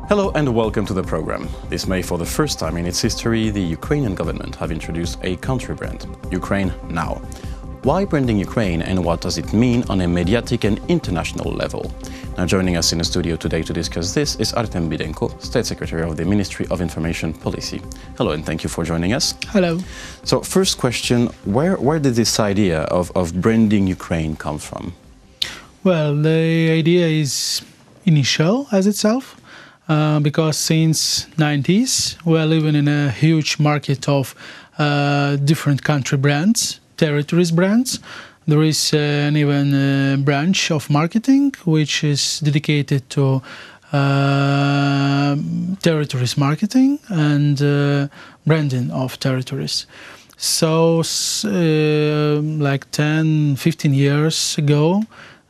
Hello and welcome to the program. This May, for the first time in its history, the Ukrainian government have introduced a country brand, Ukraine Now. Why branding Ukraine and what does it mean on a mediatic and international level? Now joining us in the studio today to discuss this is Artem Bidenko, State Secretary of the Ministry of Information Policy. Hello and thank you for joining us. Hello. So first question, where did this idea of branding Ukraine come from? Well, the idea is initial as itself. Because since 90s we are living in a huge market of different country brands, territories brands. There is an even branch of marketing which is dedicated to territories marketing and branding of territories. So like 10-15 years ago,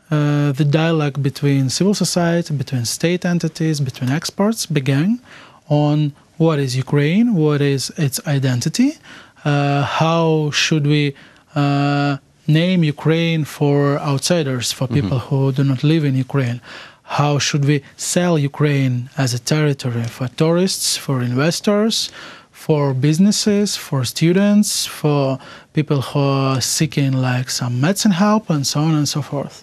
the dialogue between civil society, between state entities, between experts began on what is Ukraine, what is its identity, how should we name Ukraine for outsiders, for people who do not live in Ukraine, how should we sell Ukraine as a territory for tourists, for investors, for businesses, for students, for people who are seeking like some medicine help and so on and so forth.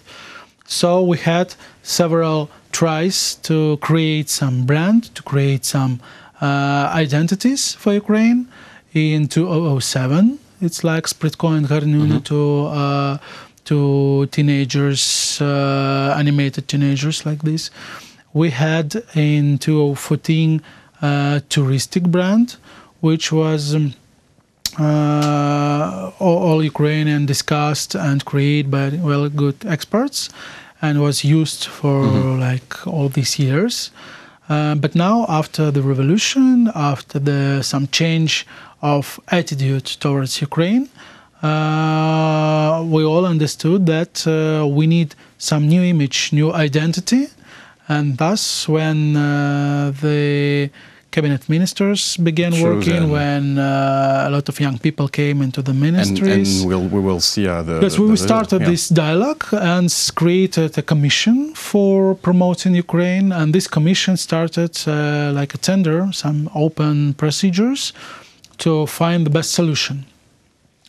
So we had several tries to create some brand, to create some identities for Ukraine. In 2007, it's like Spritko and Garnunu to teenagers, animated teenagers like this. We had in 2014 a touristic brand, which was all Ukrainian discussed and created by well good experts and was used for like all these years. But now after the revolution, after some change of attitude towards Ukraine, we all understood that we need some new image, new identity, and thus when the cabinet ministers began working, when a lot of young people came into the ministries. And we will see Yes, we started this dialogue and created a commission for promoting Ukraine. And this commission started like a tender, some open procedures to find the best solution.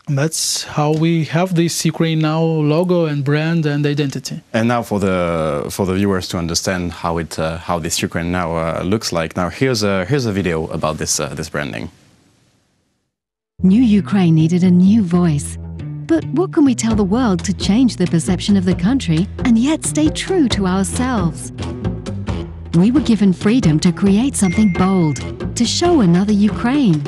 And that's how we have this Ukraine Now logo and brand and identity. And now for the viewers to understand how this Ukraine Now looks like. Now here's a video about this branding. New Ukraine needed a new voice. But what can we tell the world to change the perception of the country and yet stay true to ourselves? We were given freedom to create something bold, to show another Ukraine.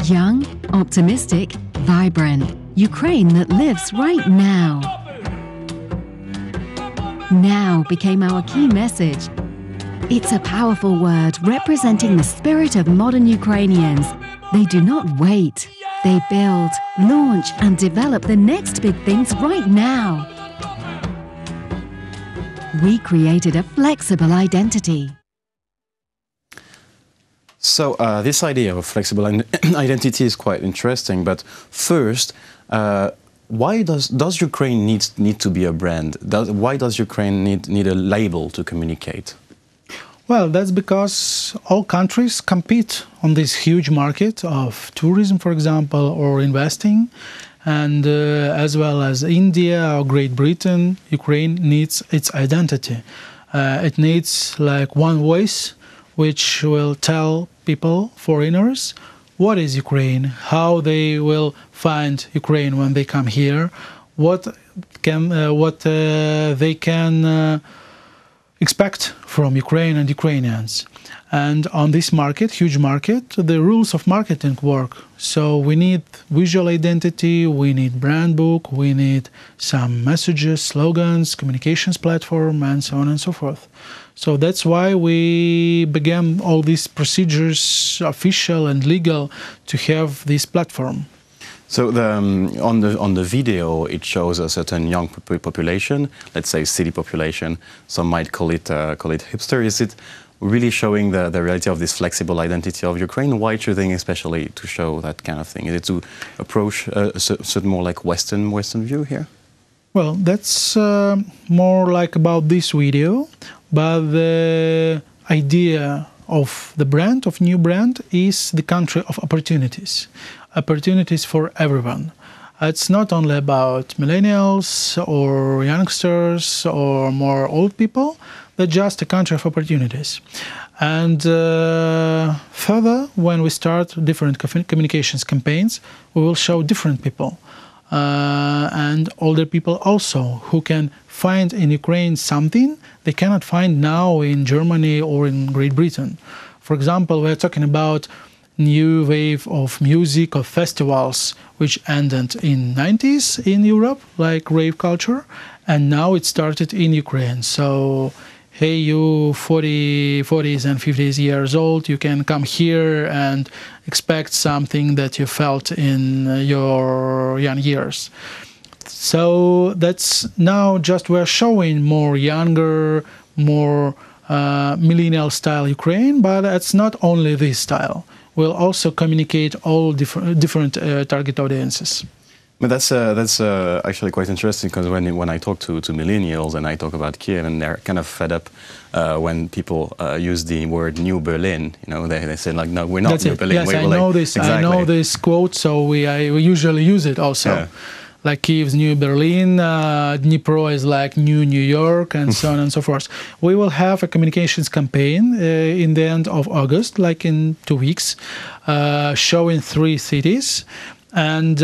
Young, optimistic, vibrant Ukraine that lives right now. Now became our key message. It's a powerful word representing the spirit of modern Ukrainians. They do not wait. They build, launch, and develop the next big things right now. We created a flexible identity. So this idea of flexible identity is quite interesting, but first, why does Ukraine need to be a brand? Why does Ukraine need a label to communicate? Well, that's because all countries compete on this huge market of tourism, for example, or investing, and as well as India or Great Britain, Ukraine needs its identity. It needs like one voice which will tell people, foreigners, what is Ukraine, how they will find Ukraine when they come here, what they can expect from Ukraine and Ukrainians. And on this market, huge market, the rules of marketing work. So we need visual identity, we need brand book, we need some messages, slogans, communications platform, and so on and so forth. So that's why we began all these procedures, official and legal, to have this platform. So on the video, it shows a certain young population, let's say city population. Some might call it hipster. Is it really showing the reality of this flexible identity of Ukraine? Why choosing especially to show that kind of thing? Is it to approach a certain more like Western view here? Well, that's more like about this video, but the idea of the brand, of new brand, is the country of opportunities. Opportunities for everyone. It's not only about millennials or youngsters or more old people, but just a country of opportunities. And further, when we start different communications campaigns, we will show different people and older people also, who can find in Ukraine something they cannot find now in Germany or in Great Britain. For example, we're talking about new wave of music, of festivals, which ended in 90s in Europe, like rave culture, and now it started in Ukraine. So, hey, you 40s and 50s years old, you can come here and expect something that you felt in your young years. So that's now just we're showing more younger, more millennial style Ukraine, but it's not only this style. We'll also communicate all different target audiences. But that's actually quite interesting, because when I talk to millennials and I talk about Kiev, and they're kind of fed up when people use the word New Berlin. You know, they say like, no, we're not That's New it. Berlin. Yes, we're I know this. Exactly. I know this quote, so we usually use it also. Yeah. Like Kiev's New Berlin, Dnipro is like New York, and so on and so forth. We will have a communications campaign in the end of August, like in 2 weeks, showing 3 cities and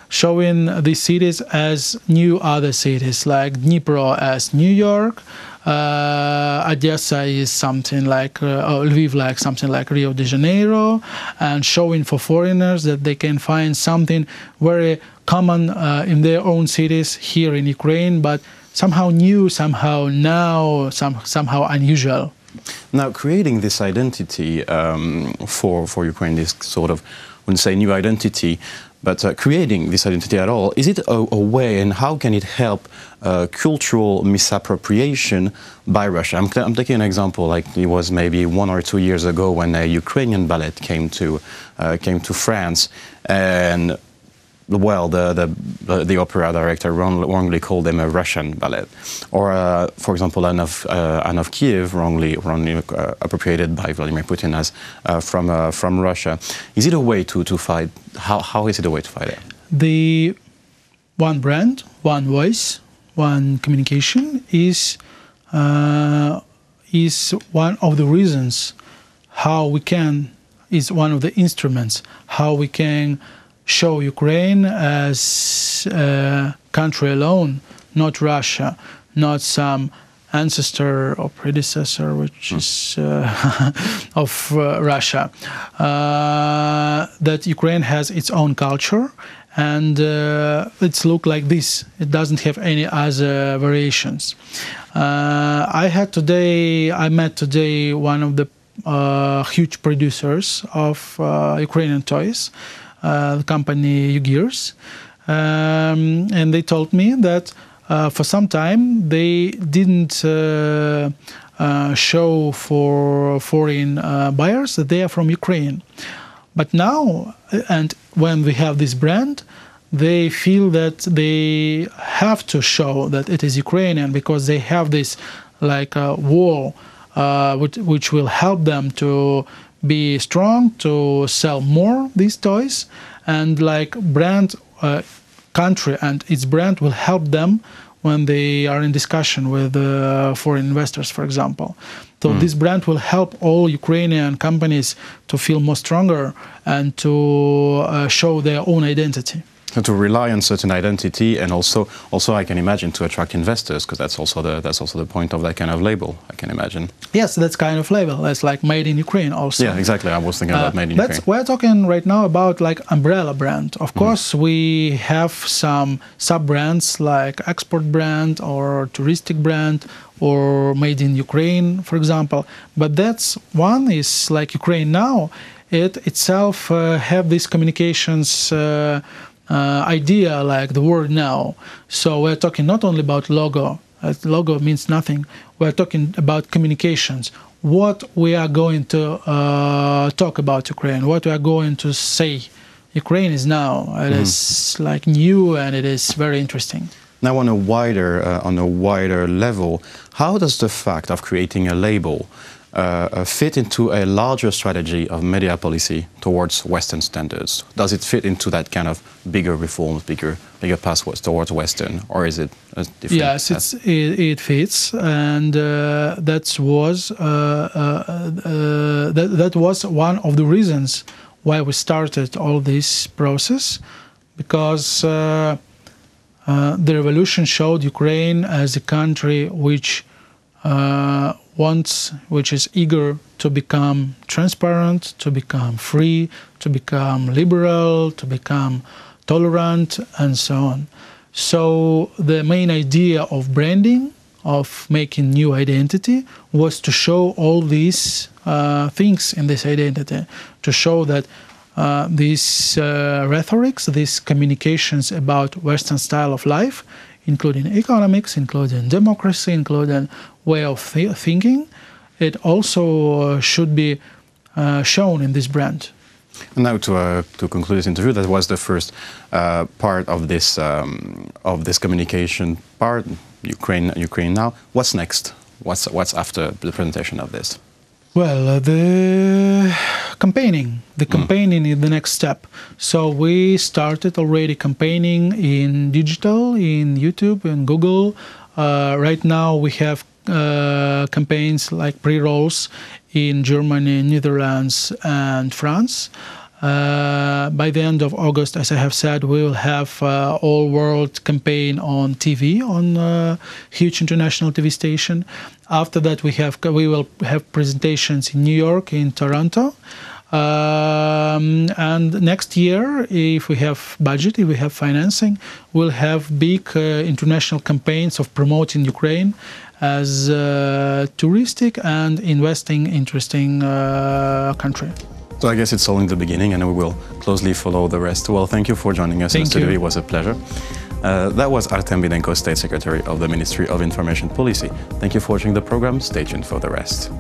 showing these cities as new other cities, like Dnipro as New York, Odessa is something like, Lviv like something like Rio de Janeiro, and showing for foreigners that they can find something very common in their own cities here in Ukraine, but somehow new, somehow now, somehow unusual. Now, creating this identity for Ukraine, this sort of, I wouldn't say new identity, but creating this identity at all, is it a way, and how can it help cultural misappropriation by Russia? I'm taking an example, like it was maybe 1 or 2 years ago when a Ukrainian ballet came to France, and well, the opera director wrongly called them a Russian ballet, or for example, Anne of Kiev, wrongly appropriated by Vladimir Putin as from Russia. Is it a way to fight? How is it a way to fight it? The one brand, one voice, one communication is one of the reasons how we can, is one of the instruments how we can show Ukraine as a country alone, not Russia, not some ancestor or predecessor which is of Russia. That Ukraine has its own culture, and it's look like this. It doesn't have any other variations. I met today one of the huge producers of Ukrainian toys, the company Ugears, and they told me that for some time they didn't show for foreign buyers that they are from Ukraine. But now, and when we have this brand, they feel that they have to show that it is Ukrainian, because they have this like wall which will help them to be strong, to sell more these toys, and like brand country and its brand will help them when they are in discussion with foreign investors, for example. So this brand will help all Ukrainian companies to feel more stronger and to show their own identity. To rely on certain identity, and also I can imagine to attract investors, because that's also the point of that kind of label, I can imagine. Yes, that's kind of label. That's like made in Ukraine also. Yeah, exactly. I was thinking about made in Ukraine. We're talking right now about like umbrella brand. Of course, we have some sub-brands like export brand or touristic brand or made in Ukraine, for example. But that's one is like Ukraine now. It itself have these communications idea, like the word now. So we're talking not only about logo. Logo means nothing. We're talking about communications. What we are going to talk about Ukraine, what we are going to say. Ukraine is now. It is like new, and it is very interesting. Now, on a wider level, how does the fact of creating a label fit into a larger strategy of media policy towards Western standards? Does it fit into that kind of bigger reforms, bigger pathways towards Western, or is it a different? Yes, it fits, and that was one of the reasons why we started all this process, because the revolution showed Ukraine as a country which which is eager to become transparent, to become free, to become liberal, to become tolerant, and so on. So the main idea of branding, of making new identity, was to show all these things in this identity, to show that these rhetorics, these communications about Western style of life, including economics, including democracy, including way of thinking, it also should be shown in this brand. And now to conclude this interview, that was the first part of this communication part, Ukraine now. What's next? What's after the presentation of this? Well, the campaigning is the next step. So we started already campaigning in digital, in YouTube and Google. Right now we have campaigns like pre-rolls in Germany, Netherlands and France. By the end of August, as I have said, we will have all-world campaign on TV, on a huge international TV station. After that, we will have presentations in New York, in Toronto. And next year, if we have budget, if we have financing, we'll have big international campaigns of promoting Ukraine as a touristic and investing interesting country. So I guess it's all in the beginning, and we will closely follow the rest. Well, thank you for joining us today. It was a pleasure. That was Artem Bidenko, State Secretary of the Ministry of Information Policy. Thank you for watching the program. Stay tuned for the rest.